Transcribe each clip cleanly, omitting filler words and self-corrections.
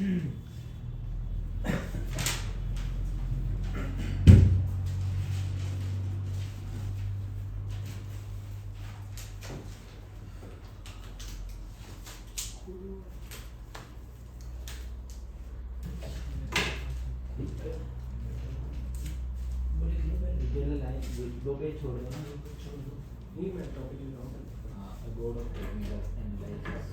दो पेज छोड़ दो ना, छोड़ दो। नहीं मैं टॉपिक लिख रहा हूँ। हाँ, बोर्ड ऑफ टेक्निकल एनालिसिस।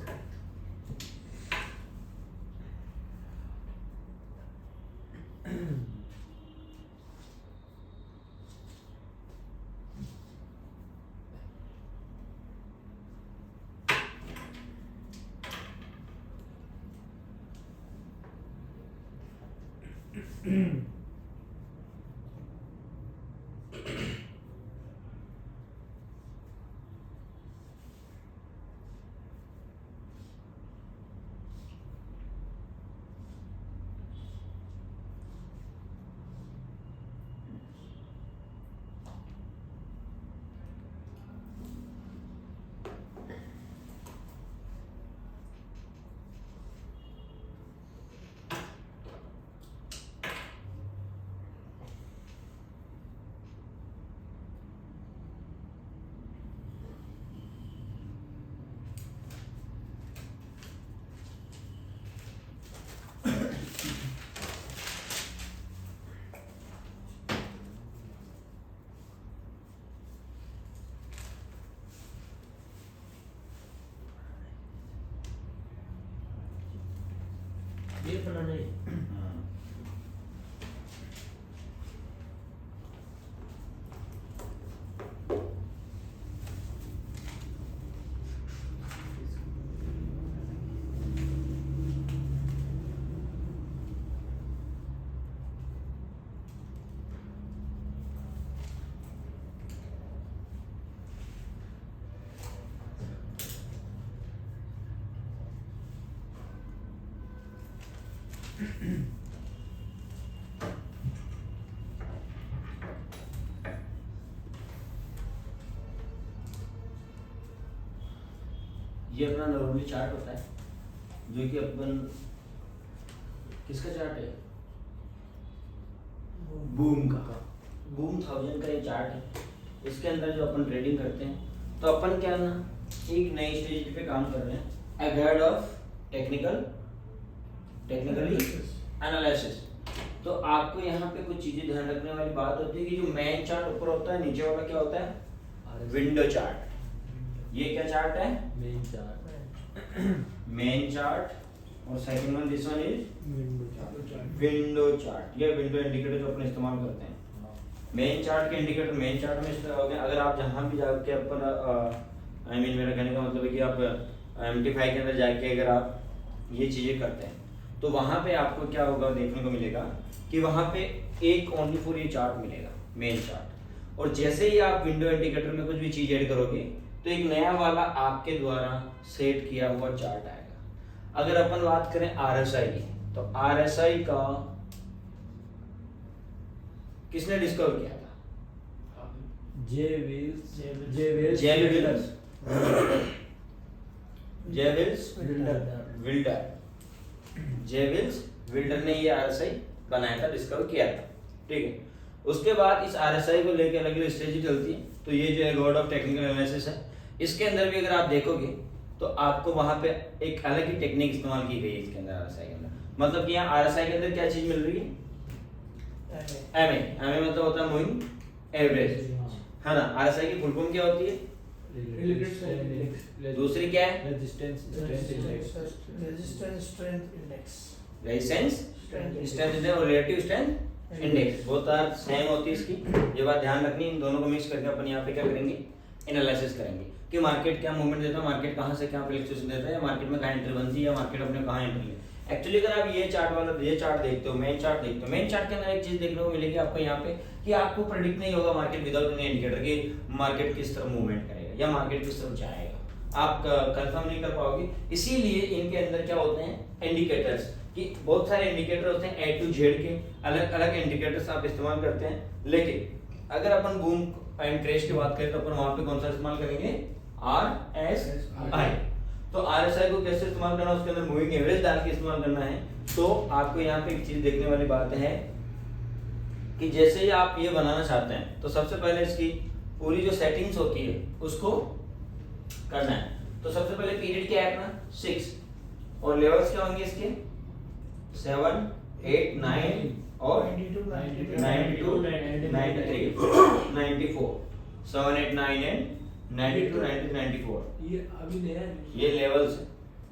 ये बनाना है। ये अपना नॉर्मली चार्ट होता है जो कि अपन किसका चार्ट है, बूम का। बूम 1000 का ये चार्ट है। इसके अंदर जो अपन ट्रेडिंग करते हैं तो अपन क्या ना एक नई स्टेज पे काम कर रहे हैं, अहेड ऑफ टेक्निकली एनालिसिस। तो आपको यहाँ पे कुछ चीजें ध्यान रखने वाली बात होती है कि जो मेन चार्ट ऊपर होता है, नीचे वाला क्या होता है, विंडो चार्ट। ये क्या चार्ट है, मेन चार्ट। Main chart. और second one this one is window chart. ये विंडो इंडिकेटर जो अपन इस्तेमाल करते हैं। मेन चार्ट के इंडिकेटर मेन चार्ट में इस्तेमाल हो गए। अगर आप जहाँ भी जाके अपन आई मीन मेरा कहने का मतलब है कि आप MT5 के अंदर जाके अगर आप ये चीजें करते हैं तो वहाँ पे आपको क्या होगा, देखने को मिलेगा कि वहाँ पे एक ओनली फॉर ये चार्ट मिलेगा, मेन चार्ट। और जैसे ही आप विंडो इंडिकेटर में कुछ भी चीज ऐड करोगे तो एक नया वाला आपके द्वारा सेट किया हुआ चार्ट आएगा। अगर अपन बात करें RSI की, तो RSI का किसने डिस्कवर किया था, जेविल्स विल्डर ने ये RSI बनाया था, डिस्कवर किया था। ठीक है। उसके बाद इस RSI को लेकर अलग अलग स्टेज चलती है। तो ये जो है गॉड ऑफ टेक्निकल एनालिसिस है, इसके अंदर भी अगर आप देखोगे तो आपको वहां पे एक अलग ही टेक्निक इस्तेमाल की गई है इसके अंदर, RSI के अंदर। मतलब कि यहाँ RSI के अंदर क्या चीज मिल रही है, MA मतलब होता है मूविंग एवरेज, है ना। RSI की फुल फॉर्म क्या होती है, दूसरी क्या है, resistance strength index. Resistance strength index और relative strength index, both are same होती है इसकी। ये बात ध्यान रखनी, इन दोनों को मिक्स करके अपन यहाँ पे क्या करेंगे, एनालिसिस करेंगे कि मार्केट क्या मूवमेंट देता है, मार्केट कहाँ से क्या फ्लक्चुएशन देता है, या मार्केट में कहाँ एंट्री बनती है, या मार्केट अपने कहाँ एंट्री है। एक्चुअली अगर आप ये चार्ट वाला ये चार्ट देखते हो, मेन चार्ट देखते हो, मेन चार्ट के अंदर एक चीज देखने को मिलेगी आपको यहाँ पे कि आपको प्रेडिक्ट नहीं होगा मार्केट विदाउट एनी इंडिकेटर कि मार्केट किस तरफ मूवमेंट करेगा या मार्केट किस तरफ जाएगा, आप कंफर्म नहीं कर पाओगे। इसीलिए इनके अंदर क्या होते हैं, इंडिकेटर्स, कि बहुत सारे इंडिकेटर होते हैं, A to Z के अलग अलग इंडिकेटर्स आप इस्तेमाल करते हैं। लेकिन अगर अपन बूम एंड क्रैश की बात करें तो अपन वहां पे कौन सा इस्तेमाल करेंगे, RSI। तो आरएसआई को कैसे इस्तेमाल करना है, उसके अंदर मूविंग एवरेज डाल के इस्तेमाल करना है। तो आपको यहाँ पे एक चीज देखने वाली बात है कि जैसे ही आप ये बनाना चाहते हैं तो सबसे पहले इसकी पूरी जो सेटिंग्स होती है उसको करना है। तो सबसे पहले पीरियड क्या है अपना 6 और लेवल्स क्या होंगे इसके 7, 8, 9 और 92, 93, 94, 7, 8, 9 एंड 92, 93, 94 ये अभी नया है। ये लेवल्स है,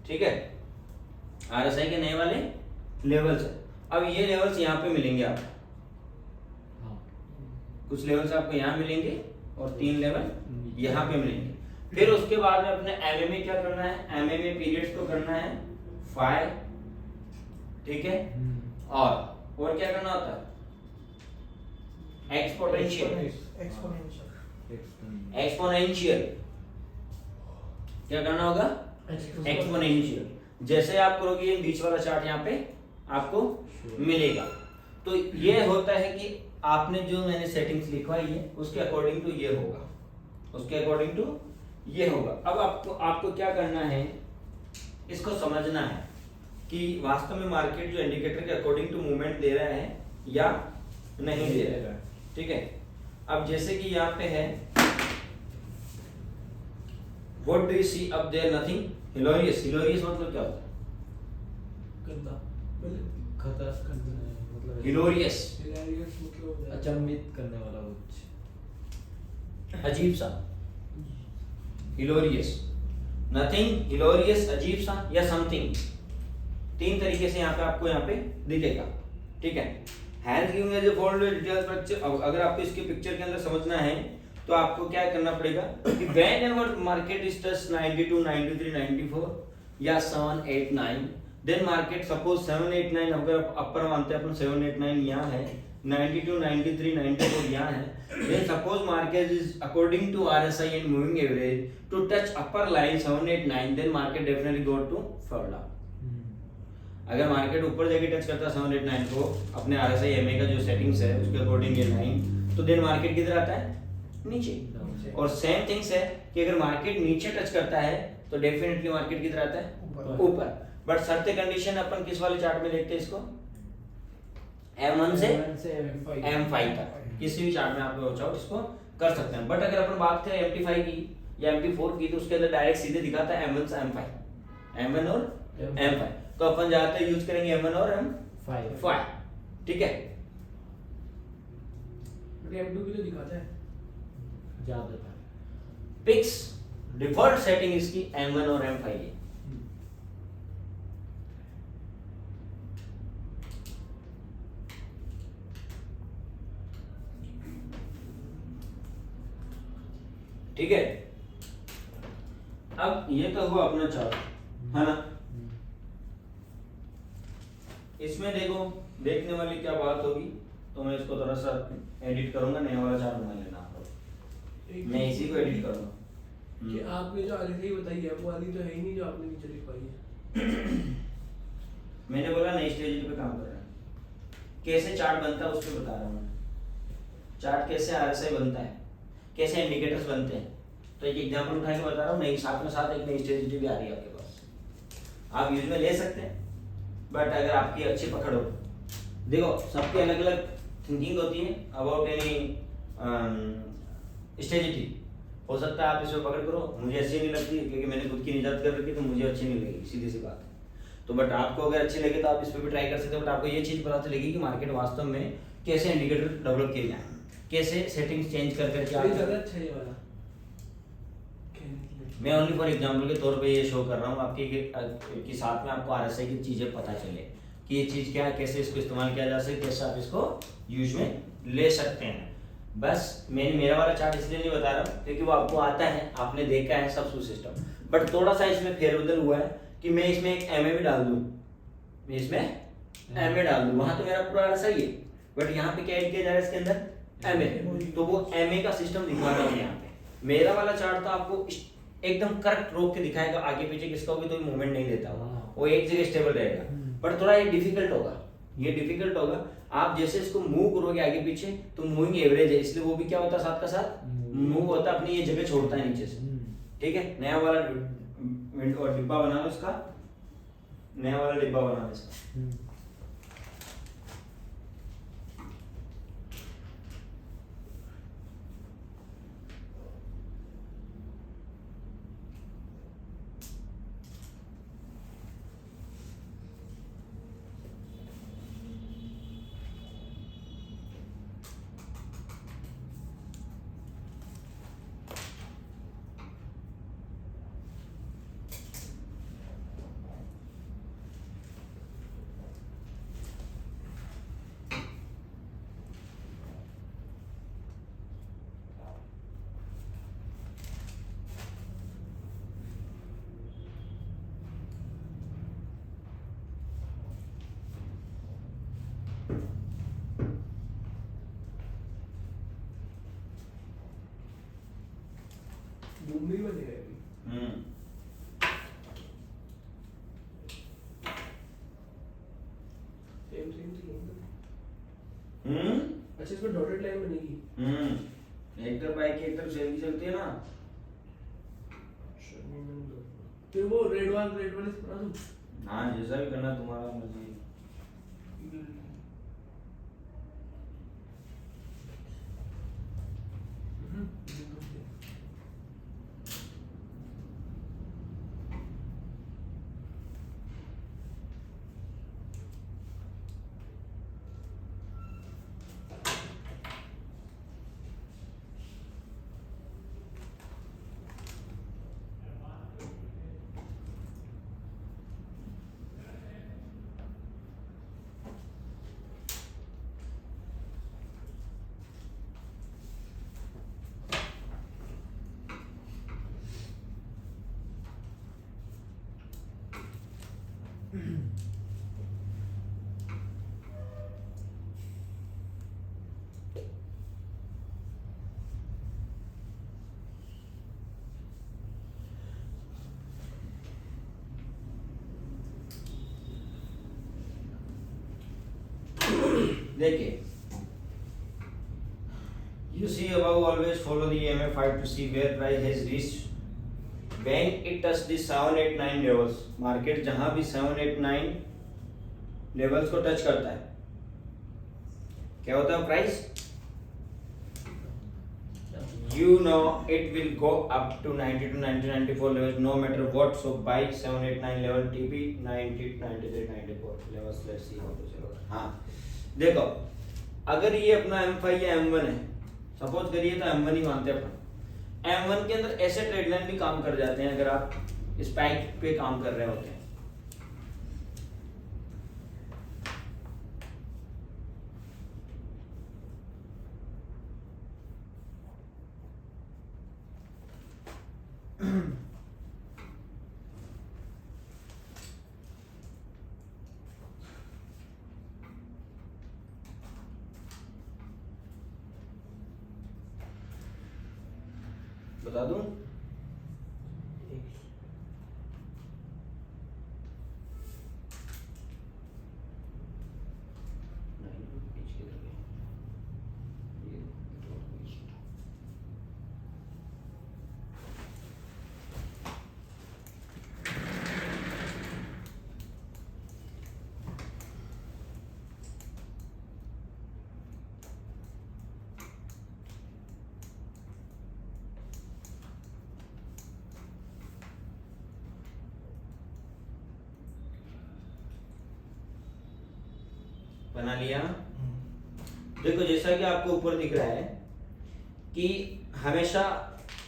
ठीक है, आरएसआई के नए वाले लेवल्स है। अब ये लेवल्स यहाँ पे मिलेंगे आपको, हाँ कुछ लेवल्स आपको यहाँ मिलेंगे और 3 लेवल यहाँ पे मिलेंगे। फिर उसके बाद में अपने एमएमए क्या करना है, एमएमए पीरियड्स को करना है 5, ठीक है, और क्या करना होता है एक्सपोनेंशियल, एक्सपोनेंशियल क्या करना होगा एक्सपोनेंशियल। जैसे आप करोगे ये बीच वाला चार्ट यहाँ पे आपको मिलेगा। तो ये होता है कि आपने जो मैंने सेटिंग्स लिखवाई है उसके अकॉर्डिंग टू ये होगा, उसके अकॉर्डिंग टू ये होगा। अब आपको क्या करना है, इसको समझना है कि वास्तव में मार्केट जो इंडिकेटर के अकॉर्डिंग टू मूवमेंट दे रहा है या नहीं दे रहा है, ठीक है। अब जैसे कि यहाँ पे है what do you see up there nothing hilarious, hilarious मतलब क्या होता है, गंदा खतरा मतलब हिलोरियस मतलब अचंभित करने वाला कुछ अजीब सा, हिलोरियस नथिंग, हिलोरियस अजीब सा या समथिंग, 3 तरीके से यहाँ पे आपको यहाँ पे दिखेगा, ठीक है। Hand giving as a fold details structure. अब अगर आपको इसके पिक्चर के अंदर समझना है तो आपको क्या करना पड़ेगा कि when ever market is touch 92, 93, 94 या 7, 8, 9, देन मार्केट सपोज 7, 8, 9 अगर अपर मानते हैं अपन 7, 8, 9 यहाँ है, 92, 93, 94 यहाँ है, then suppose market is according to RSI and moving average to touch upper line 7, 8, 9, then market definitely go to fall down. अगर मार्केट ऊपर जाके टच करता है 7, 8, 9 को अपने RSI MA का जो सेटिंग्स है उसके अकॉर्डिंग ये लाइन, तो देन मार्केट किधर आता है नीचे। और सेम थिंग्स है कि अगर मार्केट नीचे टच करता है तो डेफिनेटली मार्केट किधर आता है ऊपर। बट शर्त कंडीशन अपन किस वाले चार्ट में देखते हैं इसको, M1 से M5 तक किसी भी चार्ट में आप लोग चाहो इसको कर सकते हैं। बट अगर अपन बात करें MT5 की या MT4 की तो उसके अंदर डायरेक्ट सीधे दिखाता है M1 से M5, M1 और M5, तो अपन ज्यादातर यूज करेंगे M1 और M5, ठीक है। M2 की तो दिखाता है ज्यादा पिक्स डिफॉल्ट सेटिंग इसकी M1 और M5 है। ठीक है, अब ये तो हुआ अपना चार्ट, है ना। इसमें देखो देखने वाली क्या बात होगी, तो मैं इसको थोड़ा सा एडिट करूंगा, नया वाला चार्ट बना लेना आप लोग, मैं इसी को एडिट करूंगा। कि आपने जो आगे से ही बताई है वो वाली तो है ही नहीं जो आपने नीचे लिखवाई है। मैंने बोला नई स्ट्रेटजी पे काम कर रहा है, कैसे चार्ट बनता है उसको बता रहा हूँ, चार्ट कैसे आरएसआई बनता है, कैसे इंडिकेटर्स बनते हैं। तो एक एग्जांपल उठा के बता रहा हूँ, नई साथ में साथ एक नई स्ट्रेटजी भी आ रही है आपके पास, आप यूज में ले सकते हैं। बट अगर आपकी अच्छी पकड़ हो, देखो सबकी अलग अलग थिंकिंग होती है अबाउट एनी स्ट्रेटजी। हो सकता है आप इसमें पकड़ करो, मुझे अच्छी नहीं लगती क्योंकि मैंने खुद की निजात कर रखी, तो मुझे अच्छी नहीं लगेगी, सीधी सी बात है। तो बट आपको अगर अच्छी लगे तो आप इस पर भी ट्राई कर सकते हो। बट आपको ये चीज़ पता चलेगी कि मार्केट वास्तव में कैसे इंडिकेटर डेवलप किए जाए, कैसे सेटिंग्स चेंज कर करके आप। ज़्यादा अच्छा ये वाला मैं ओनली फॉर एग्जांपल के तौर पे ये शो कर रहा हूँ आपके कि साथ में आपको आरएसआई की चीज़ें पता चले कि ये चीज़ क्या है, कैसे इसको इस्तेमाल किया जा सकता है, कैसे आप इसको यूज में ले सकते हैं। बस मैंने मेरा वाला चार्ट इसलिए नहीं बता रहा हूँ क्योंकि वो आपको आता है, आपने देखा है सब सिस्टम। बट थोड़ा सा इसमें फेरबदल हुआ है कि मैं इसमें एक एमए भी डाल दूँ, मैं इसमें एमए डाल दूँ, वहाँ तो मेरा पूरा आरएसआई है, बट यहाँ पे क्या ऐड किया जा रहा है इसके अंदर एमए, तो वो एमए का सिस्टम दिखा रहा हूँ यहाँ पे। मेरा वाला चार्ट तो आपको एकदम करेक्ट रोक के दिखाएगा, आगे पीछे किसका भी तो मूवमेंट नहीं देता वो एक जगह स्टेबल रहेगा। पर थोड़ा ये डिफिकल्ट होगा, ये डिफिकल्ट होगा। आप जैसे इसको मूव करोगे आगे पीछे तो मूविंग एवरेज है, इसलिए वो भी क्या होता है साथ का साथ मूव होता है, अपनी ये जगह छोड़ता है नीचे से, ठीक है। नया वाला और डिब्बा बना लो इसका, नया वाला डिब्बा बना लो इसका। बूम भी बनेगा अभी। Same same same. अच्छा इसमें डॉटेड लाइन बनेगी। एक तरफ बाइक की एक तरफ सेल की चलती है ना। फिर वो रेड वाले से बना दूं। हाँ जैसा भी करना तुम्हारा मर्जी। देखिए, you see above always follow the EMA 5 to see where price has reached when it touch the 789 levels। Market जहां भी 789 लेवल्स को टच करता है क्या होता है price? You know it will go up to 90 to 90 94 levels no matter what, so buy 789 level TP 90 93 94 levels। let's see how to चलो। हाँ देखो, अगर ये अपना M5 या M1 है, सपोज करिए तो M1 ही मानते हैं अपन। M1 के अंदर ऐसे ट्रेड लाइन भी काम कर जाते हैं अगर आप स्पाइक पे काम कर रहे होते हैं। बता दूं? बना लिया। देखो जैसा कि आपको ऊपर दिख रहा है कि हमेशा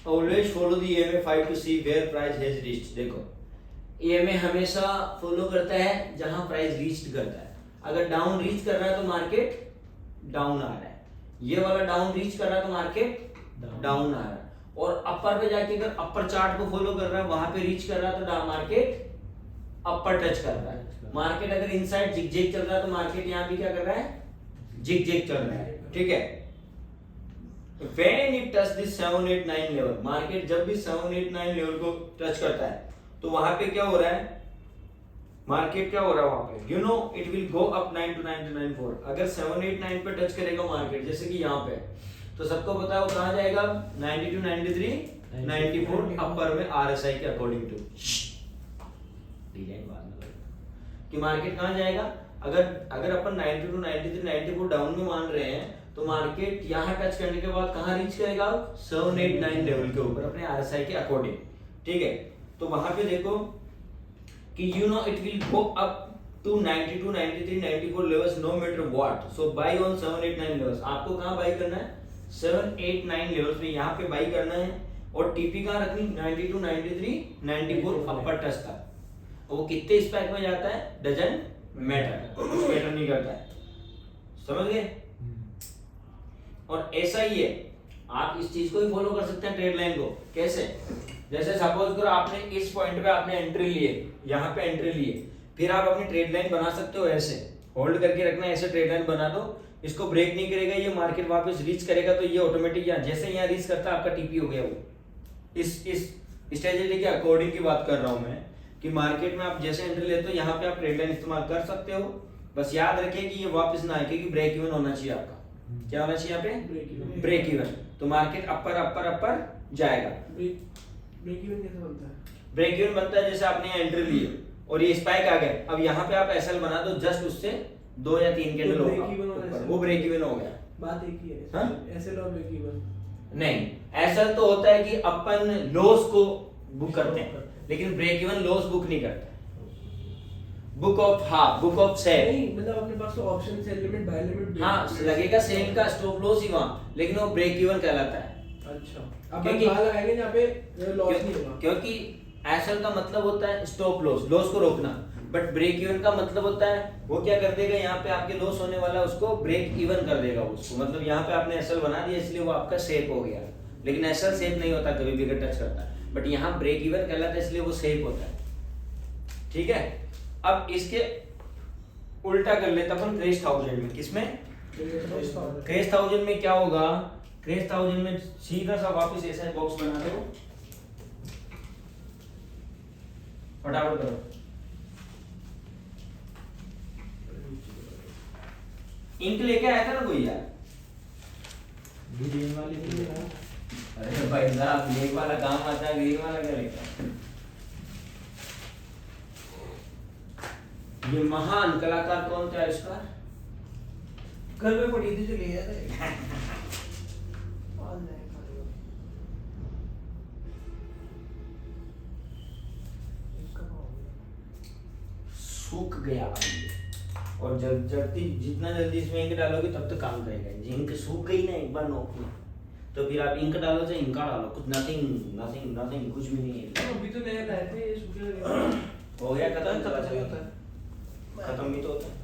always follow the EMA 5 to see where price has reached. देखो ईएमए हमेशा फॉलो करता है जहां प्राइस रीच्ड करता है। अगर डाउन रीच कर रहा है तो मार्केट डाउन आ रहा है, ये वाला डाउन रीच कर रहा है तो मार्केट डाउन आ रहा है, और अपर पे जाके अगर अपर चार्ट को फॉलो कर रहा है वहां पे रीच कर रहा है तो मार्केट अपर टच कर रहा है। मार्केट अगर इनसाइड जिग चल रहा है तो मार्केट यहाँ भी क्या कर रहा है? जिग चल रहा है। ठीक है, when it touch this 789 level, market जब भी 789 लेवल को टच करता है तो वहां पे क्या हो रहा है? मार्केट क्या हो रहा है वहां पे? You know it will go up 9 to 994। अगर 789 पे टच करेगा मार्केट, जैसे कि यहाँ पे, तो सबको पता है वो कहाँ जाएगा? 90 to 93 94 अपर में RSI के अकॉर्डिंग टू। डिजाइन बाद में करेंगे कि मार्केट कहाँ जाएगा। अगर अगर अपन 92 93 94 डाउन में मान रहे हैं तो मार्केट यहाँ टच करने के बाद कहाँ रीच करेगा 789 लेवल के ऊपर अपने आरएसआई के अकॉर्डिंग। ठीक है, तो वहां पे देखो कि you know it will go up to 92 93 94 levels no matter what, so buy on 789 levels. आपको कहाँ बाय करना है 789 लेवल्स पे यहाँ पे बाय करना है और टीपी कहाँ रखनी 92 93 94 अपर टच का। वो कितने स्पाइक में जाता है डजंट मैटर, मैटर नहीं करता है, समझ गए। और ऐसा ही है, आप इस चीज को भी फॉलो कर सकते हैं ट्रेड लाइन को। कैसे, जैसे सपोज करो आपने इस पॉइंट पे आपने एंट्री लिए, यहाँ पे एंट्री लिए, फिर आप अपनी ट्रेड लाइन बना सकते हो ऐसे होल्ड करके रखना, ऐसे ट्रेड लाइन बना दो, इसको ब्रेक नहीं करेगा, ये मार्केट वापस रीच करेगा तो ये ऑटोमेटिक यहाँ जैसे यहाँ रीच करता है आपका टीपी हो गया। वो इस स्ट्रेटेजी के अकॉर्डिंग की बात कर रहा हूँ मैं कि मार्केट में आप जैसे एंट्री लेते हो यहाँ पे आप ट्रेड लाइन इस्तेमाल कर सकते हो। बस याद रखिए कि ये वापस ना आए, क्योंकि ब्रेक इवन होना चाहिए आपका। क्या होना चाहिए यहाँ पे ब्रेक इवन, तो मार्केट अपर अपर अपर जाएगा। ब्रेक इवन कैसे बनता है? ब्रेक इवन बनता है जैसे आपने एंट्री ली और ये स्पाइक आ गया, अब यहाँ पे आप एसएल बना दो, जस्ट उससे 2 या 3 कैंडल होगा, वो ब्रेक इवन हो गया। बात एक ही है। हाँ? एसएल और ब्रेक इवन नहीं, एसएल तो होता है कि अपन लॉस को बुक करते हैं, लेकिन ब्रेक इवन लॉस बुक नहीं करता। Book off book off sell नहीं, मतलब अपने पास तो option sell limit buy limit हाँ लगेगा सेल का स्टॉप लॉस ही वहां, लेकिन वो ब्रेक इवन कहलाता है। अच्छा, अपन कहां लगाएंगे जहां पे लॉस नहीं होगा, क्योंकि एसएल का मतलब होता है स्टॉप लॉस, लॉस को रोकना, बट ब्रेक इवन का मतलब होता है वो क्या कर देगा, यहाँ पे आपके लॉस होने वाला है उसको ब्रेक इवन कर देगा उसको। मतलब यहाँ पे आपने एसएल बना दिया इसलिए वो आपका सेफ हो गया, लेकिन एसएल सेफ नहीं होता, कभी भी अगर टच करता है, बट यहाँ ब्रेक इवन कहलाता है इसलिए वो सेफ होता है। ठीक है, अब इसके उल्टा कर लेते अपन क्रेज 1000 में। किसमें क्रेज 1000 में क्या होगा, क्रेज 1000 में सीधा सा वापस ऐसा बॉक्स बना दो, फटाफट करो। इंक लेके आया था ना कोई यार, ग्रीन वाली थी। अरे भाई साहब ब्लैक वाला काम आता है, ग्रीन वाला क्या लेकर। ये महान कलाकार कौन था इसका, घर में पड़ी थी जो ले आया सूख गया अब ये, और जल्दी जितना जल्दी इसमें इंक डालोगे तब तक काम करेगा। इंक सूख गई ना एक बार नोक में, तो फिर आप इंक डालो चाहे इंका डालो, कुछ नथिंग नथिंग नथिंग कुछ भी नहीं है। अभी तो नए लाए थे, ये सूखे लगे हो गया खत्म, चला खत्म चला होता है। खत्म भी तो होता है।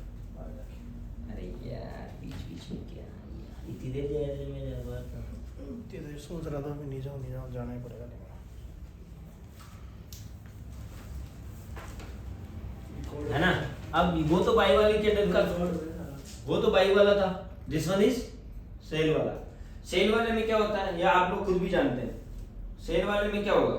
अरे यार बीच बीच में क्या इतनी देर जाए मैं जा रहा था, इधर सोच रहा था मैं नहीं जाऊँ जाना ही पड़ेगा। है ना। अब वो तो बाई वाली कैंडल का, वो तो बाई वाला था, दिस वन इज सेल वाला। सेल वाले में क्या होता है, या आप लोग खुद भी जानते हैं, सेल वाले में क्या होगा,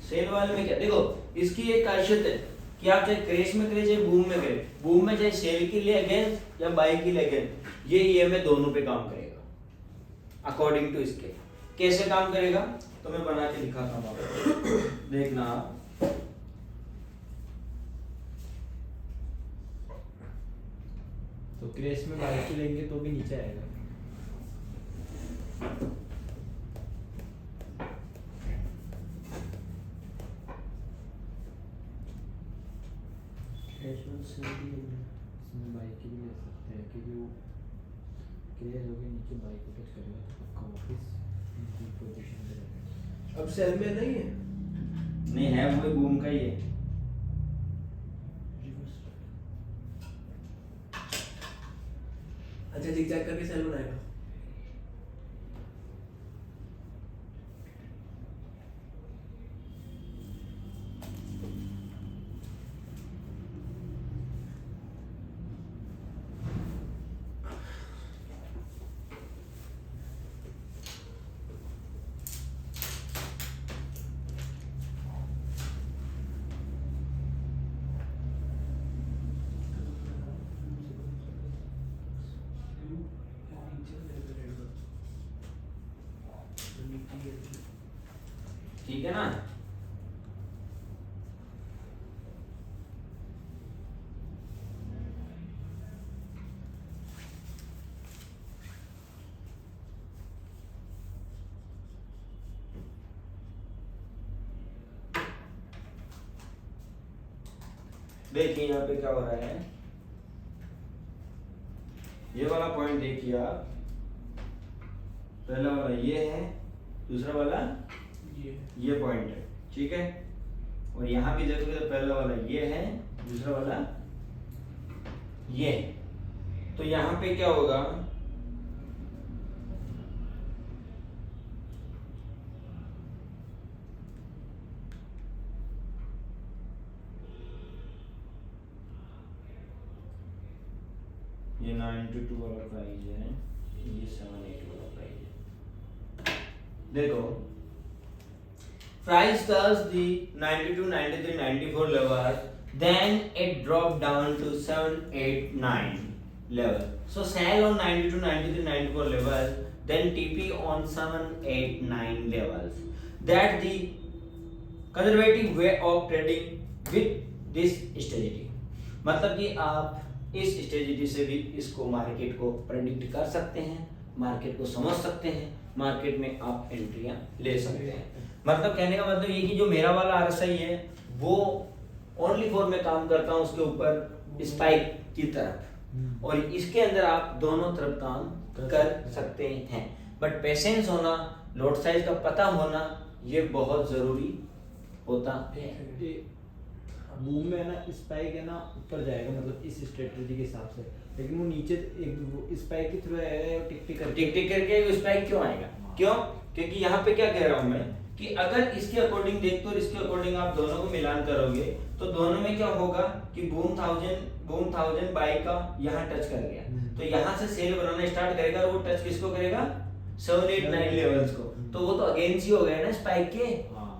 सेल वाले में क्या, देखो इसकी एक खासियत है कि आप चाहे क्रेश में करें चाहे बूम में करें, बूम में चाहे सेल के लिए अगेंस्ट या बाई के लिए अगेंस्ट, ये ईएमए दोनों पे काम करेगा अकॉर्डिंग टू इसके। कैसे काम करेगा तो मैं बना के दिखाता हूँ आपको, देखना आप। तो क्रेश में बाइक लेंगे तो भी नीचे आएगा। इसमें बाइक की भी ले सकते हैं, क्योंकि वो क्रेश होके नीचे बाइक को टच करेगा तो पक्का वापस पोजीशन पे रहेगा। अब सेल में नहीं है, नहीं है, वो बूम का ही है। अच्छा जिगजैग करके सेल बनाएगा। ठीक है ना। देखिए यहाँ पे क्या हो रहा है, ये वाला पॉइंट देखिए आप, पहला वाला ये है, दूसरा वाला ये पॉइंट है, ठीक है। और यहाँ भी देखोगे तो पहला वाला ये है, दूसरा वाला ये। तो यहाँ पे क्या होगा, ये 92 वाला प्राइस है, ये 78 वाला प्राइस है। देखो price does the 92, 93, 94 level, then it dropped down to 7, 8, 9 level. So sell on 92, 93, 94 level, then TP on 7, 8, 9 levels. That the conservative way of trading with this strategy. मतलब कि आप इस स्ट्रेटजी से भी इसको मार्केट को प्रेडिक्ट कर सकते हैं, मार्केट को समझ सकते हैं, मार्केट में आप एंट्रियां ले सकते हैं। मतलब कहने का मतलब ये कि जो मेरा वाला आरएसआई है वो ओनली फॉर में काम करता हूँ उसके ऊपर स्पाइक की तरफ, और इसके अंदर आप दोनों तरफ काम कर सकते हैं। बट पेशेंस होना, लॉट साइज का पता होना, ये बहुत जरूरी होता है। बूम में है ना स्पाइक है ना ऊपर जाएगा, मतलब इस स्ट्रेटजी के हिसाब से, लेकिन वो नीचे एक स्पाइक के थ्रू आएगा, टिक टिक करके स्पाइक क्यों आएगा? क्यों? क्योंकि यहाँ पे क्या कह रहा हूँ मैं कि अगर इसके अकॉर्डिंग देखते हो और इसके अकॉर्डिंग आप दोनों को मिलान करोगे तो दोनों में क्या होगा कि बूम 1000 बाई का यहाँ टच कर गया, तो यहाँ से सेल बनाना स्टार्ट करेगा और वो टच किसको करेगा? 7, 8, 9 लेवल्स को। तो वो तो अगेंस्ट ही हो गया ना स्पाइक के,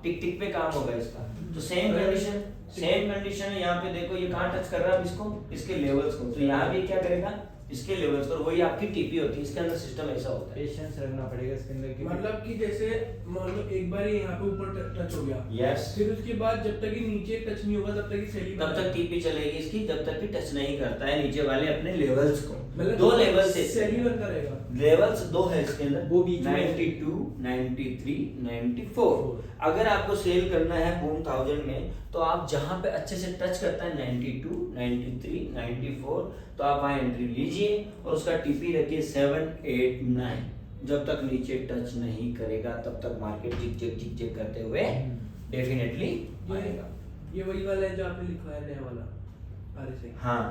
टिक टिक पे काम होगा इसका। तो सेम कंडीशन है यहाँ पे। देखो ये कहाँ टच कर रहा है इसको, इसके लेवल्स को, तो यहाँ भी क्या करेगा? इसके लेवल्स पर। वही आपकी टीपी होती है, इसके अंदर सिस्टम ऐसा होता है। पेशेंस रखना पड़ेगा इसके अंदर की, मतलब कि जैसे मान लो एक बार ये यहाँ पे ऊपर टच हो गया, यस, फिर उसके बाद जब तक ये नीचे टच नहीं होगा तब तक ये सेल तब तक टीपी चलेगी इसकी, जब तक कि टच नहीं करता है नीचे वाले अपने लेवल्स को। मतलब दो लेवल से सेल ही बनता रहेगा। लेवल्स दो है इसके अंदर, वो बीच में 92, 93, 94। अगर आपको सेल करना है बूम 1000 में तो आप जहां पे अच्छे से टच करता है 92, 93, 94, तो आप वहां एंट्री लीजिए और उसका टीपी रखिए 7, 8, 9। जब तक नीचे टच नहीं करेगा तब तक मार्केट जिक जिक करते हुए डेफिनेटली आएगा। ये वही वाला है जो आपने लिखा है नया वाला आरएसआई। हाँ,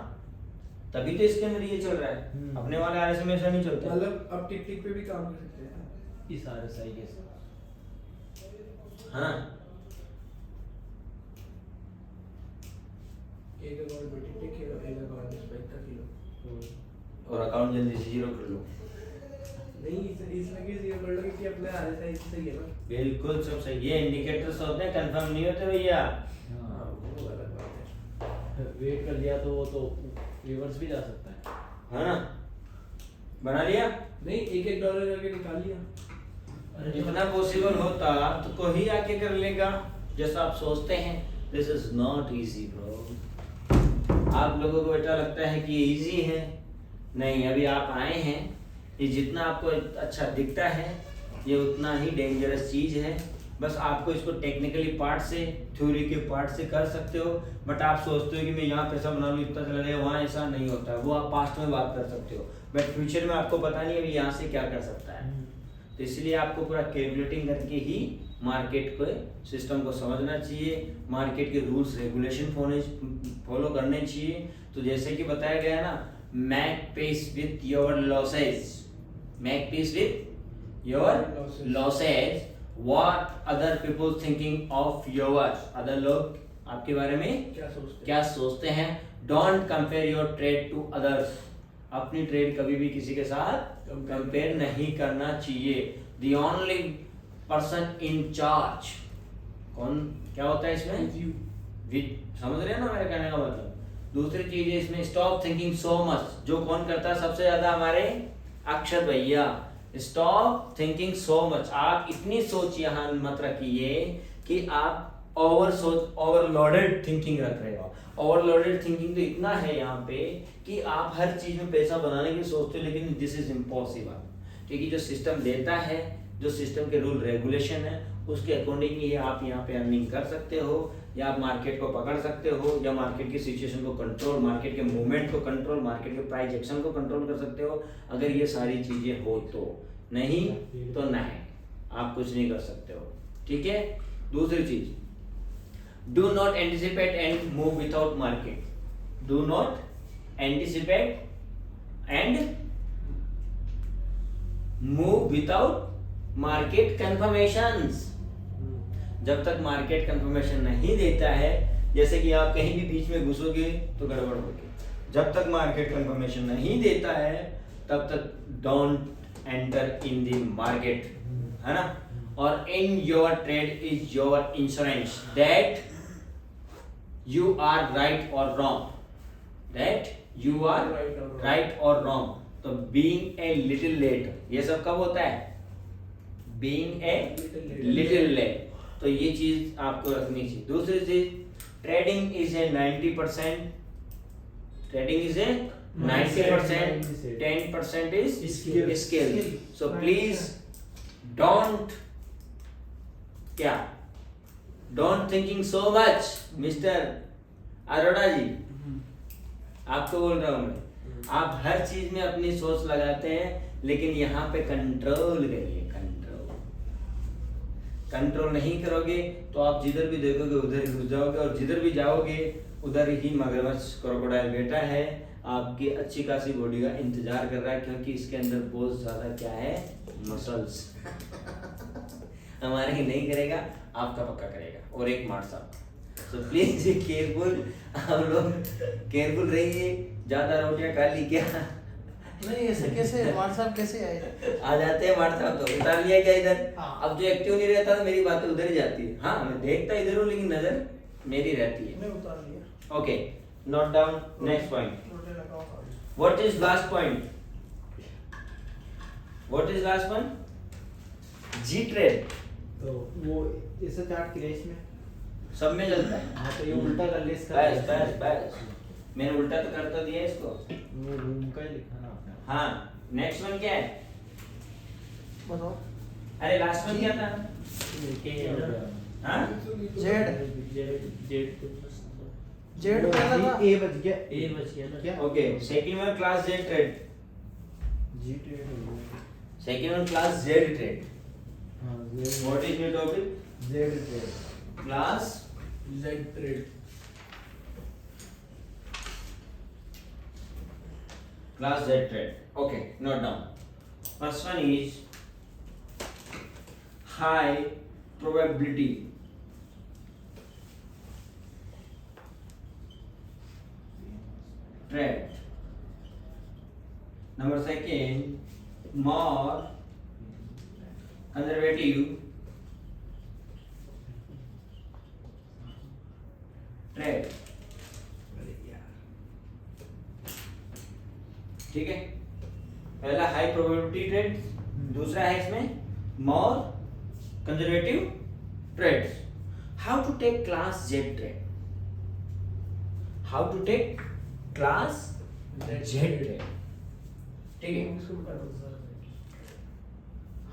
तभी तो इसके अंदर ये चल रहा है। अपने वाले आरएसआई में ऐसा नहीं चलता। मतलब अब टिक टिक पे भी काम कर सकते हैं इस आरएसआई के साथ। हाँ, एक अकाउंट पे टिक टिक खेलो, एक अकाउंट पे स्पाइक का खेलो, और अकाउंट जल्दी से जीरो कर लो। नहीं इसमें किस ये बोल रहा कि अपने आरएसआई सही है ना? बिल्कुल सब सही। ये इंडिकेटर्स होते हैं, कंफर्म नहीं होते भैया। हाँ वो अलग बात है। वेट कर लिया तो वो तो रिवर्स भी जा सकता है ना? बना लिया? नहीं $1 करके निकाल लिया। जितना पॉसिबल होता तो कोई आके कर लेगा जैसा आप सोचते हैं। This is not easy bro. आप लोगों को बेटा लगता है कि ये इजी है, नहीं। अभी आप आए हैं, ये जितना आपको अच्छा दिखता है ये उतना ही डेंजरस चीज है। बस आपको इसको टेक्निकली पार्ट से, थ्योरी के पार्ट से कर सकते हो, बट आप सोचते हो कि मैं यहाँ पैसा बना लूँ इतना चला जाए, वहाँ ऐसा नहीं होता है। वो आप पास्ट में बात कर सकते हो, बट फ्यूचर में आपको पता नहीं अभी यहाँ से क्या कर सकता है। तो इसलिए आपको पूरा कैलकुलेटिंग करके ही मार्केट को, सिस्टम को समझना चाहिए, मार्केट के रूल्स रेगुलेशन फॉलो करने चाहिए। तो जैसे कि बताया गया ना, make peace with your losses, make peace with your losses. What other people thinking of yours, other लोग आपके बारे में क्या सोचते हैं। Don't compare your trade to others, अपनी ट्रेड कभी भी किसी के साथ कंपेयर नहीं करना चाहिए। The only person in charge, कौन क्या होता है इसमें? विद, समझ रहे हैं ना मेरे कहने का मतलब। दूसरी चीज है इसमें, स्टॉप थिंकिंग सो मच। जो कौन करता है सबसे ज्यादा? हमारे अक्षर भैया। Stop thinking so much. आप इतनी सोच यहाँ मत रखिए कि आप ओवरलोडेड थिंकिंग रख रहे हो। ओवरलोडेड थिंकिंग तो इतना है यहाँ पे कि आप हर चीज में पैसा बनाने की सोचते हो, लेकिन दिस इज इम्पॉसिबल। क्योंकि जो सिस्टम देता है, जो सिस्टम के रूल रेगुलेशन है, उसके अकॉर्डिंग ही आप यहाँ पे अर्निंग कर सकते हो। या आप मार्केट को पकड़ सकते हो, या मार्केट की सिचुएशन को कंट्रोल, मार्केट के मूवमेंट को कंट्रोल, मार्केट के प्राइस एक्शन को कंट्रोल कर सकते हो। अगर ये सारी चीजें हो तो, नहीं तो नहीं, आप कुछ नहीं कर सकते हो। ठीक है। दूसरी चीज, do not anticipate and move without market. Do not anticipate and move without market confirmations. जब तक मार्केट कंफर्मेशन नहीं देता है, जैसे कि आप कहीं भी बीच में घुसोगे तो गड़बड़ होगी। जब तक मार्केट कंफर्मेशन नहीं देता है तब तक don't enter in the market, है ना। और in your trade is your insurance that you are right और wrong, that you are right और रॉन्ग। तो बीइंग ए लिटिल लेट, ये सब कब होता है? Being a little late. तो ये चीज आपको रखनी चाहिए। दूसरी चीज, trading is a 90%, trading is a 90%, 10% is skill. So please don't, क्या, don't thinking so much mister Arora जी, आपको बोल रहा हूं मैं। आप हर चीज में अपनी सोच लगाते हैं, लेकिन यहाँ पे कंट्रोल करिए। कंट्रोल नहीं करोगे तो आप जिधर भी देखोगे उधर ही घुस जाओगे, और जिधर भी जाओगे उधर ही मगरमच्छ क्रोकोडाइल बैठा है, आपकी अच्छी खासी बॉडी का इंतजार कर रहा है, क्योंकि इसके अंदर बहुत ज्यादा क्या है, मसल्स। हमारे ही नहीं करेगा, आपका पक्का करेगा, और एक मार साहब। सो प्लीज केयरफुल, आप लोग केयरफुल रहिए। ज्यादा रोटियां खा ली क्या? नहीं ऐसे कैसे हमारे साहब कैसे आए? आ जाते हैं मारता तो उतार लिया क्या इधर? हाँ। अब जो एक्टिव नहीं रहता तो मेरी बातें उधर ही जाती है। हाँ, मैं देखता इधर हूँ लेकिन नजर मेरी रहती है। मैं उतार लिया। Okay, note down next point. रोटे लगाओ सारी। What is last point? What is last one? Z trade. तो वो ऐसा चार्ट क्रेश में सब में चलता है। हाँ, तो ये उल्टा कर ले इसका। बस बस बस, मैंने उल्टा तो कर तो दिया इसको। वो घूम का ही लिखा ना आपने। हाँ, नेक्स्ट वन क्या है? बताओ। अरे लास्ट वन क्या था? हाँ, जेड पहला था। ए बच गया ना क्या? Okay. Second one class Z trade. Z trade हो गया। Second one class Z trade. हाँ, what is your topic? Z trade. Class Z trade. Class Z trade. Okay, note down. First one is high probability. Trade. Number second, more conservative trade. ठीक है, पहला high probability trade, दूसरा है इसमें more conservative trades. How to take class Z trade? How to take class Z trade? ठीक है,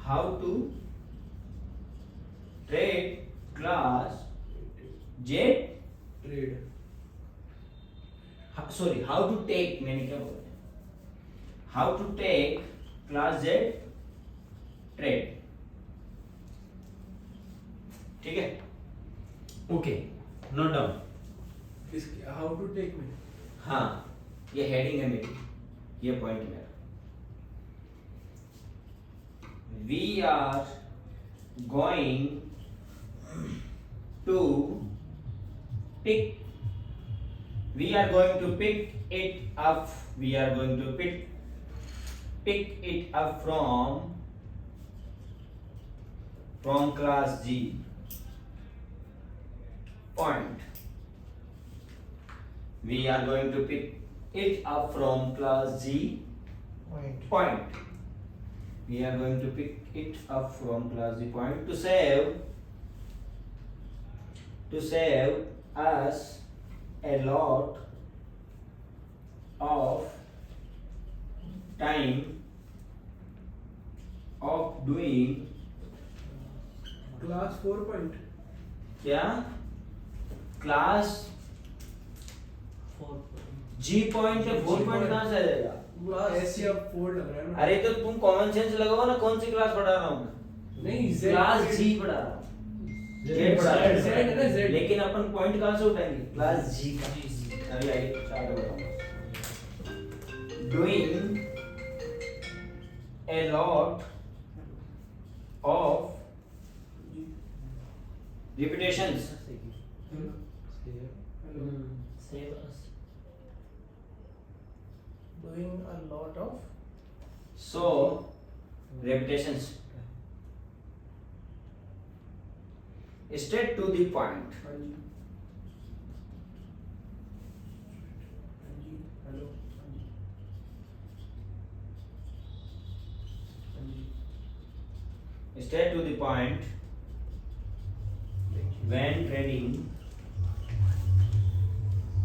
how to trade class Z trade. Sorry, how to take, मैंने क्या बोला? How to take class Z trade. ठीक है, okay, note down. How to take में, हाँ, ये हेडिंग है मेरी, ये पॉइंट मेरा। We are going to pick. We are going to pick it up. We are going to pick it up from class G point. We are going to pick it up from class G point. We are going to pick it up from class G point to save us a lot of time of doing class 4 point, क्या? Class जी point है, 4 point कहाँ से आ जाएगा? पूरा ऐसे अब 4 लग रहा है ना। अरे तो तुम कॉमन सेंस लगाओ ना, कौन सी क्लास पढ़ा रहा हूँ? नहीं क्लास जी पढ़ा रहा हूँ, Z पढ़ा रहा Z है ना, हूँ, Z। लेकिन अपन पॉइंट कहाँ से उठाएंगे? क्लास जी का। अभी आइए चार्ट बताऊंगा। Doing a lot of repetitions Save us. Doing a lot of so repetitions straight to the point हाँ जी। हाँ जी, हेलो, हाँ जी। हाँ जी। straight to the point when trading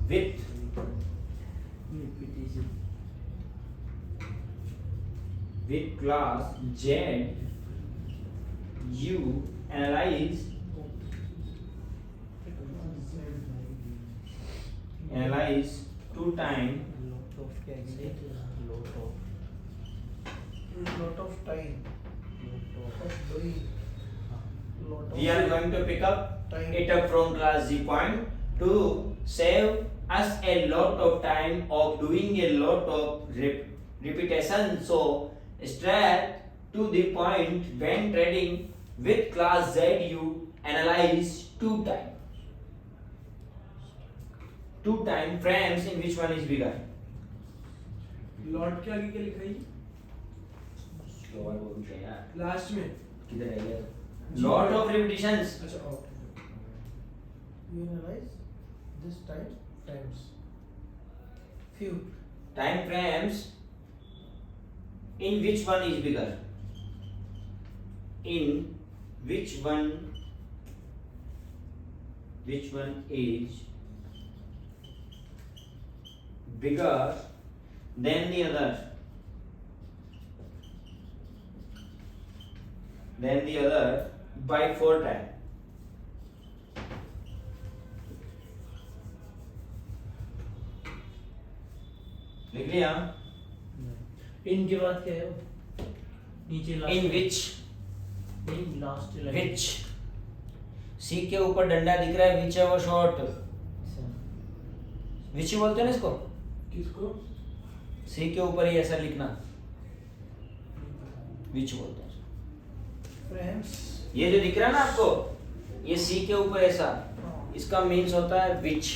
with class Z you analyze two time lot of time of doing lot of we are going to pick up time. it up from class Z point to save us a lot of time of doing a lot of repetition. So straight to the point when trading with class Z you analyze two time frames in which one is bigger. Lot के आगे क्या लिखा है? Last में। किधर है ये? Lot of repetitions. अच्छा okay. You analyze this time times few Time frames in which one is bigger? In which one is bigger than the other? By 4 times. लिख लिया? इन के बाद क्या है वो? नीचे लास्ट In which नहीं लास्ट which सी के ऊपर डंडा दिख रहा है, which है वो शॉर्ट, which ही बोलते हैं ना इसको, किसको? सी के ऊपर ही ऐसा लिखना which बोलते हैं। frames ये जो दिख रहा है ना आपको, ये सी के ऊपर ऐसा, इसका मीन्स होता है which,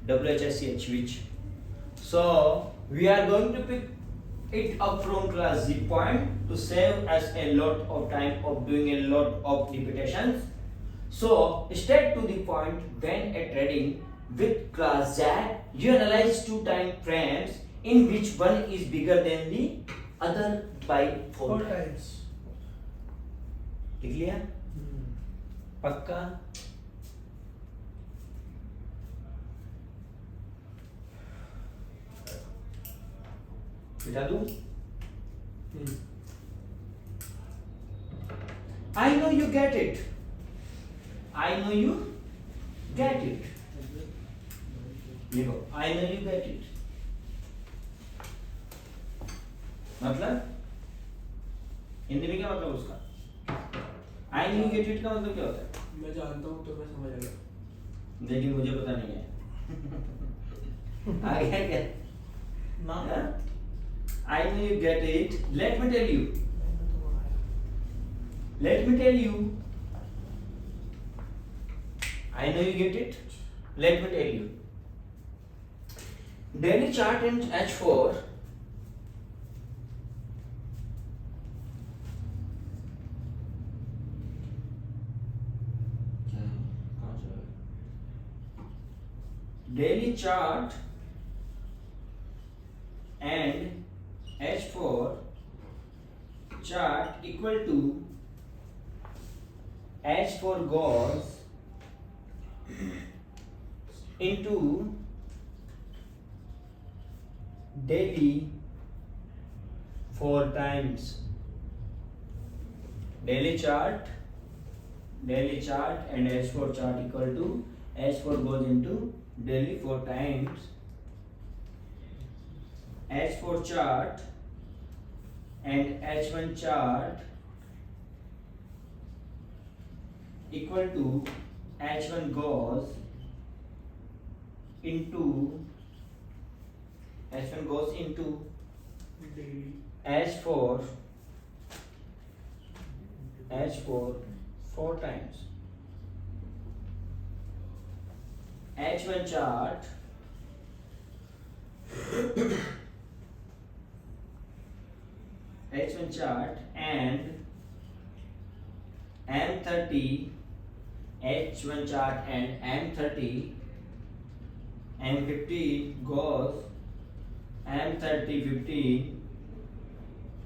WHICH which. So we are going to pick it up from class Z point to save us a lot of time of doing a lot of repetitions. So straight to the point when trading with class Z, you analyze two time frames in which one is bigger than the other by 4 4 times. times. लिख लिया? पक्का? बिठा दूं? I know you get it. लिखो, I know you get it. मतलब हिंदी में क्या मतलब उसका? I know you get it का मतलब क्या होता है? मैं जानता हूँ तो मैं समझ गया। लेकिन मुझे पता नहीं है। आ गया क्या? ना हाँ? I know you get it. Let me tell you. I know you get it. Let me tell you. Daily chart in H4. Daily chart and H4 chart equal to H4 goes into daily 4 times. Daily chart and H4 chart equal to H4 goes into daily 4 times. H4 chart and H1 chart equal to H1 goes into daily H4 4 times. H1 chart and M30 H1 chart and M30 M15 goes M30 15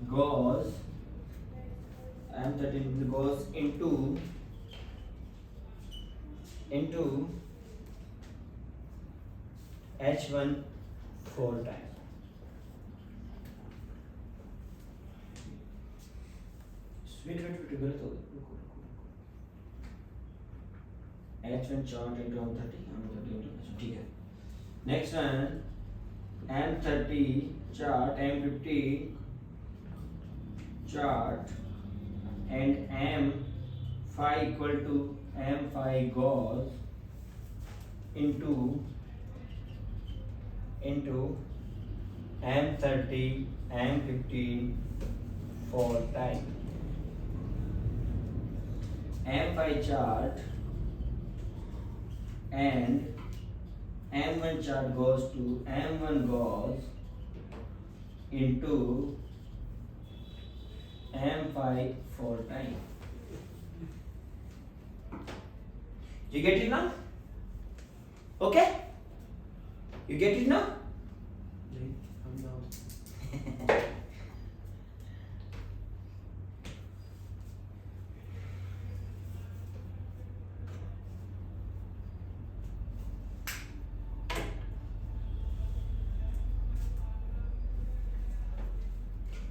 goes M13 goes into H1 4 times. Wait, गलत हो गया. H1 chart into M30 ठीक है. Next one M30 chart M15 chart and M5 equal to M5 goes into M30 M15 4 times. M5 chart and M1 chart goes to M1 goes into M5 4 times. You get it now? Okay? You get it now? नहीं हम ना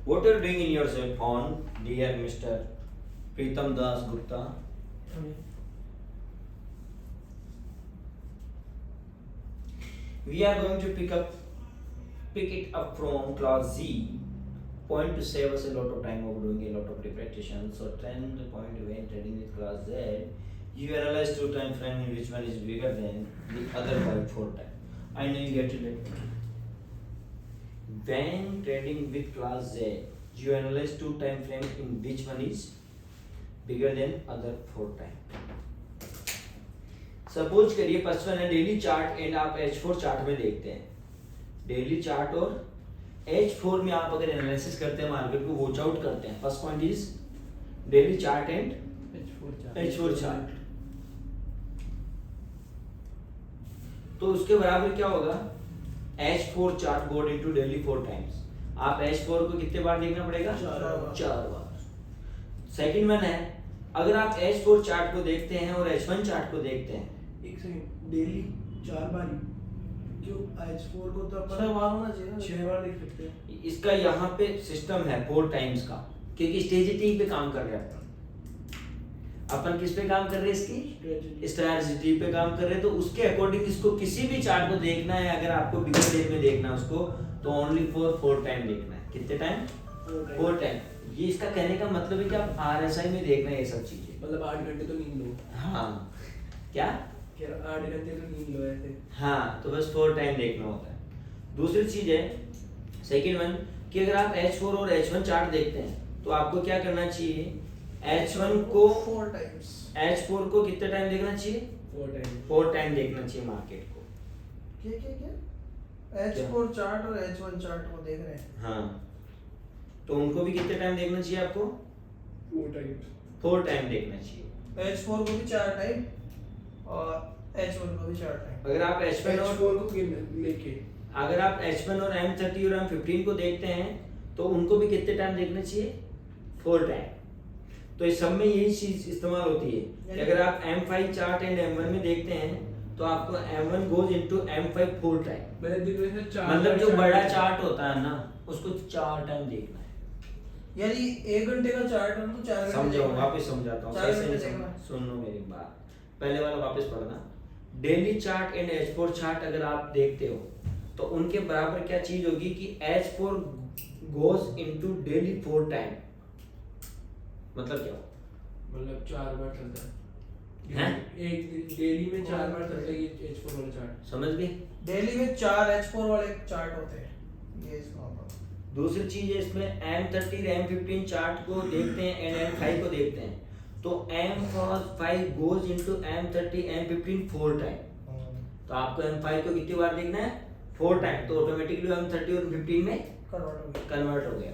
What are you doing in your cell phone, dear Mr. Pritam Das Gupta? We are going to pick it up from class Z. Point to save us a lot of time of doing a lot of repetition. So 10 the point when trading with class Z, you analyze two time frame in which one is bigger than the other by 4 times. I know you get it. When trading with class Z, you analyze two time frame in which one is bigger than other 4 times. Suppose करिए first one है daily chart and आप H4 chart में देखते हैं. Daily chart और H4 में आप अगर एनालिसिस करते हैं मार्केट को वॉच आउट करते हैं. First point is daily chart and H4 chart. तो उसके बराबर क्या होगा? H4 चार्ट गोड इनटू डेली 4 टाइम्स. आप H4 को कितने बार देखना पड़ेगा? 4 बार. सेकंड वन है अगर आप H4 चार्ट को देखते हैं और H1 चार्ट को देखते हैं. एक सेकंड डेली 4 बार क्यों H4 को तो अपन 6 बार होना चाहिए ना. 6 बार देख सकते हैं. इसका यहाँ पे सिस्टम है 4 टाइम्स का क्योंकि स्ट्रेटजी पे काम कर रहे हैं अपन किस पे काम कर रहे हैं? इसकी स्ट्रेटजी पे काम कर रहे हैं. तो उसके अकॉर्डिंग इसको किसी भी चार्ट को देखना है. अगर आपको बिगर डेट में देखना है उसको तो ओनली फॉर 4 टाइम देखना है. कितने टाइम? 4 टाइम. ये इसका कहने का मतलब है कि आप RSI में देखना है ये सब चीजें. मतलब 8 घंटे तो नींद लो. हाँ क्या? 8 घंटे तो नींद लो ऐसे. हाँ तो बस 4 टाइम देखना होता है. दूसरी चीज है सेकंड वन कि अगर आप H4 और H1 चार्ट देखते हैं तो आपको क्या करना चाहिए? H1 को 4 टाइम्स. H4 को कितने टाइम देखना चाहिए? 4 टाइम देखना चाहिए मार्केट को. क्या H4 चार्ट और H1 चार्ट को देख रहे हैं. हाँ तो उनको भी कितने टाइम देखना चाहिए आपको? 4 टाइम देखना चाहिए. H4 को भी 4 टाइम और H1 को भी 4 टाइम. अगर आप H1 और H4 को लेके अगर आप H1 और M30 और M15 को देखते हैं तो उनको भी कितने टाइम देखना चाहिए? 4 टाइम. तो इस सब में यही चीज इस्तेमाल होती है कि अगर आप M5 चार्ट एंड M1 में देखते हैं तो आपको M1 goes into M5 4 time. मेरे दिल में से 4 मतलब जो बड़ा चार्ट होता है ना उसको 4 टाइम देखना है. यानी 1 घंटे का चार्ट है तो 4 घंटे. समझाओ वापस समझाता हूँ 4 कैसे घंटे नहीं देखना. सुन लो मेरी बात. पहले वाला वापस पढ़ना. Daily chart and H4 chart अगर आप देखते हो तो उनके बराबर क्या चीज होगी कि H4 goes into daily 4 time. मतलब क्या? मतलब 4 बार चलता है हैं? एक डेली में 4 बार चलता है ये H4 वाला चार्ट। समझ गए? डेली में 4 H4 वाले चार्ट होते हैं, ये इसका मतलब। दूसरी चीज है इसमें M30 M15 चार्ट को देखते हैं एंड M5 को देखते हैं तो M5 goes into M30 M15 4 time. तो आपको M5 को कितनी बार देखना है? 4 टाइम। तो ऑटोमेटिकली M30 और 15 में कन्वर्ट हो गया।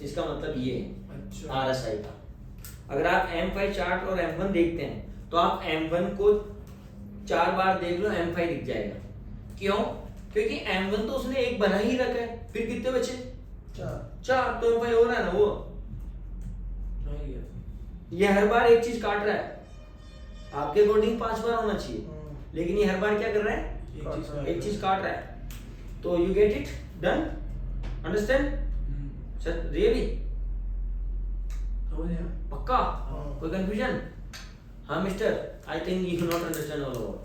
इसका मतलब ये है अच्छा RSI का। अगर आप M5 चार्ट और M1 देखते हैं तो आप M1 को 4 बार देख लो M5 दिख जाएगा। क्यों? क्योंकि M1 तो उसने एक बना ही रखा है, फिर कितने बचे? 4 तो M5 हो रहा है ना वो। नहीं है ये हर बार एक चीज काट रहा है। आपके अकॉर्डिंग 5 बार होना चाहिए, लेकिन ये हर बार क्या कर रहा है? एक चीज काट रहा है। तो you get it done? Understand? Sir really समझ गया। पक्का? कोई कंफ्यूजन? हाँ mister, I think you not understand all over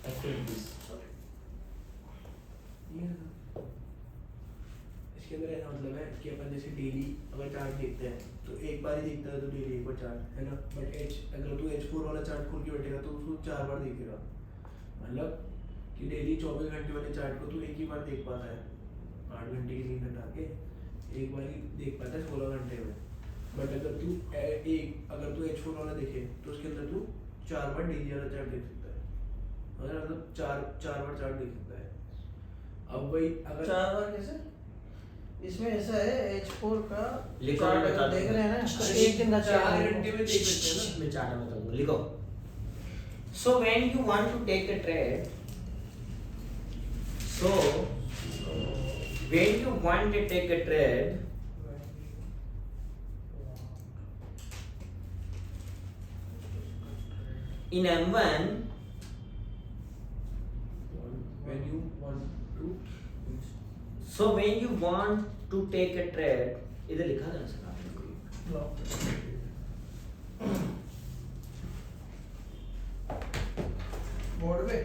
activities. इसके अंदर ऐसा मतलब है कि अपन जैसे डेली अगर चार्ट देखते हैं तो एक बार ही देखता है तो डेली एक बार चार्ट है ना, बट अगर तू H4 वाला चार्ट खोल के बैठेगा तो उसको 4 बार देखेगा। मतलब कि डेली 24 घंटे वाले चार्ट को तू एक ही बार देख पाता है, 8 घंटे की नींद हटा के एक बार ही देख पाता है 16 घंटे में। बट अगर तू H4 वाला देखे तो उसके अंदर तू 4 बार डेली वाला चार्ट देख सकता है, मतलब 4 बार चार्ट देख सकता है। अब वही अगर 4 बार कैसे? इसमें ऐसा है H4 का लिखो, चार्ट मैं अगर बता देख दूं। रहे हैं ना तो एक दिन का 4 चार्ट घंटे में देख सकते हैं ना। मैं चार्ट बताऊंगा, लिखो। So when you want to take a trade, so when you want to take a trade, in M1, when you want to so when you want to take a trade, इधर लिखा था ना sir आपने? Board पे